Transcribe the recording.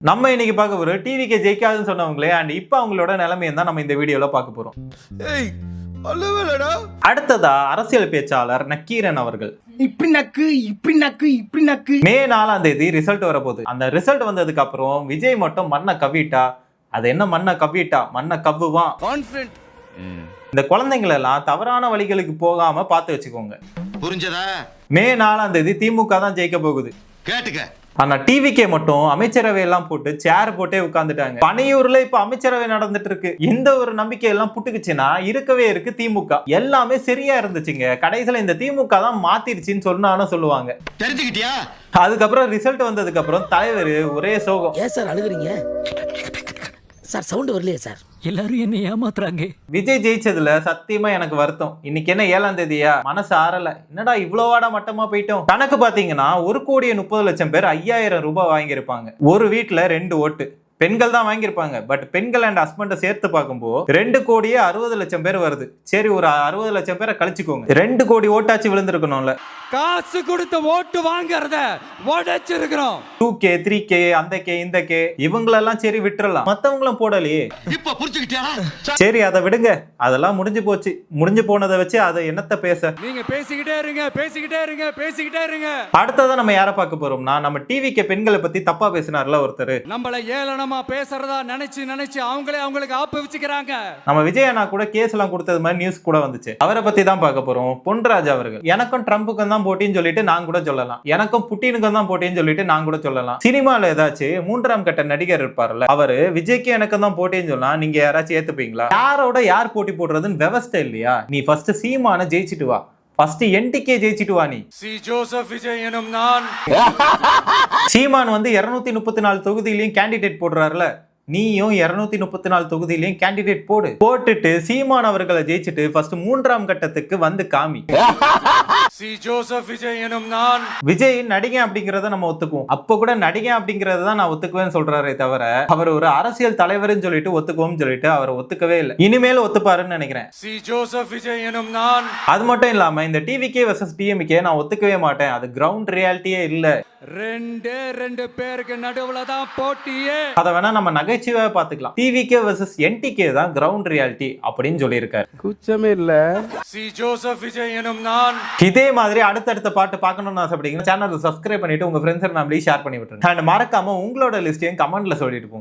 நம்ம இன்னைக்கு பார்க்க போறோம் டிவிக்கு ஜெயிக்காதுன்னு சொன்னவங்களே அண்ட் இப்போ அவங்களோட நிலைமையை தான் நம்ம இந்த வீடியோல பார்க்க போறோம். அடுத்ததா அரசியல் பேச்சாளர் நக்கீரன் அவர்கள் மே 4ஆம் தேதி ரிசல்ட் வரப்போகுது. அந்த ரிசல்ட் வந்ததுக்கு அப்புறம் விஜய் மட்டும் மண்ணை கவ்விட்டா, அது என்ன மண்ணை கவ்விட்டா, மண்ணை கவ்வுவான். இந்த குழந்தைங்களை எல்லாம் தவறான வழிகளுக்கு போகாம பார்த்து வச்சுக்கோங்க. புரிஞ்சதா? மே 4ஆம் தேதி திமுக தான் ஜெயிக்க போகுது. கேட்டுக்க. ஆனா டிவிக்கே மட்டும் அமைச்சரவை எல்லாம் போட்டு சேர் போட்டே உட்கார்ந்துட்டாங்க. பனையூர்ல இப்ப அமைச்சரவை நடந்துட்டு இருக்கு. இந்த ஒரு நம்பிக்கை எல்லாம் புட்டுக்குச்சுன்னா இருக்கவே இருக்கு திமுக. எல்லாமே சரியா இருந்துச்சுங்க. கடைசியில இந்த திமுக தான் மாத்திருச்சுன்னு சொன்னாலும் சொல்லுவாங்க. தெரிஞ்சுக்கிட்டியா? அதுக்கப்புறம் ரிசல்ட் வந்ததுக்கு அப்புறம் தலைவர் ஒரே சோகம். ஏன் சார் அழுகுறீங்க சார்? சவுண்ட் வரலையே சார்? எல்லாரும் என்ன ஏமாத்துறாங்க. விஜய் ஜெயிச்சதுல சத்தியமா எனக்கு வருத்தம். இன்னைக்கு என்ன 7ஆம் தேதியா? மனசு ஆறல. என்னடா இவ்வளவாடா மட்டமா போயிட்டோம். கணக்கு பாத்தீங்கன்னா 1,30,00,000 பேர் 5,000 ரூபாய் வாங்கியிருப்பாங்க. ஒரு வீட்டுல 2 ஓட்டு பெண்கள் தான் வாங்கியிருப்பாங்க. பட் பெண்கள் அண்ட் ஹஸ்பண்ட சேர்த்து பார்க்கும்போது 2,60,00,000 பேர் வருது. சரி, ஒரு 60,00,000 பேரை கழிச்சுக்கோங்க. 2 கோடி ஓட்டாச்சு விழுந்திருக்கணும்ல. காசு கொடுத்த ஓட்டு வாங்குறத உடைச்சிருக்கிறோம். 2K 3K அந்த கே இந்த கே இவங்களெல்லாம் சரி விட்டுறலாம். மத்தவங்களும் போடலையே. இப்ப புரிஞ்சுக்கிட்டியா? சரி, அதை விடுங்க. அதெல்லாம் முடிஞ்சு போச்சு. முடிஞ்சு போனதை வச்சு அதை என்னத்த பேச. நீங்க பேசிக்கிட்டே இருங்க. அடுத்ததான் நம்ம யாரை பார்க்க போறோம்னா, நம்ம டிவிக்கு பெண்களை பத்தி தப்பா பேசினார்ல ஒருத்தர். நம்மள ஏளனமா பேசுறதா நினைச்சு அவங்களுக்கு ஆப்பு வச்சுக்கிறாங்க. நம்ம விஜய் அண்ணா கூட கேஸ் எல்லாம் கொடுத்தது மாதிரி நியூஸ் கூட வந்துச்சு. அவரை பத்தி தான் பார்க்க போறோம். பொன்ராஜ் அவர்கள் எனக்கும் ட்ரம்புக்கும் தான் போட்டின்னு சொல்லிட்டு நான் கூட சொல்லலாம். எனக்கும் புட்டினுக்கும் தான் போட்டின்னு சொல்லிட்டு நான் கூட சொல்லலாம். சினிமால ஏதாச்சும் 3ஆம் கட்ட நடிகர் இருப்பார்ல, அவரு விஜய்க்கு எனக்கும் தான் போட்டின்னு சொன்னா நீங்க யாராச்சும் ஏத்துப்பீங்களா? யாரோட யார் போட்டி போடுறதுன்னு விவஸ்தை இல்லையா? நீ ஃபர்ஸ்ட் சீமான ஜெயிச்சிட்டு வா. ஃபர்ஸ்ட் என்டிகே ஜெயிச்சிட்டு வா. நீ சி ஜோசப் விஜய் எனும் நான். சீமான் வந்து 234 தொகுதியிலையும் கேண்டிடேட் போடுறாருல, நீயும் 234 தொகுதியிலையும் கேண்டிடேட் போட்டுட்டு சீமான் அவர்களை ஜெயிச்சுட்டு ஃபர்ஸ்ட் 3ஆம் கட்டத்துக்கு வந்து காமி. சி ஜோசப் விஜய் எனும் நான். விஜய் நடிகை அப்படிங்கறத நம்ம ஒத்துக்குவோம். அப்ப கூட நடிகை அப்படிங்கறத தான் நான் ஒத்துக்குவேன்னு சொல்றாரே தவிர அவர் ஒரு அரசியல் தலைவர்னு சொல்லிட்டு ஒத்துக்குவோம் சொல்லிட்டு அவர் ஒத்துக்கவே இல்லை. இனிமேல் ஒத்துப்பாருன்னு நினைக்கிறேன். சி ஜோசப் விஜய் எனும் நான். அது மட்டும் இல்லாம இந்த டிவிகே வெர்சஸ் டிஎம்கே நான் ஒத்துக்கவே மாட்டேன். அது கிரவுண்ட் ரியாலிட்டியே இல்ல. ரெண்டு பேருக்கு நடுவுல தான் போட்டியே. அத வேணா நம்ம நகைச்சுவையா பாத்துக்கலாம். டிவிகே வெர்சஸ் என்டிகே தான் கிரவுண்ட் ரியாலிட்டி அப்படின்னு சொல்லியிருக்காரு. குச்சமே இல்ல. சி ஜோசப் விஜய் எனும் நான். இதே மாதிரி அடுத்தடுத்த பாட்டு பார்க்கணும்னு ஆசைப்பட்டீங்கன்னா சேனலை சப்ஸ்கிரைப் பண்ணிட்டு உங்க ஃப்ரெண்ட்ஸ் அண்ட் ஃபேமிலி ஷேர் பண்ணி விட்டுருங்க. அண்ட் மறக்காம உங்களோட லிஸ்டையும் கமெண்ட்ல சொல்லிட்டு போங்க.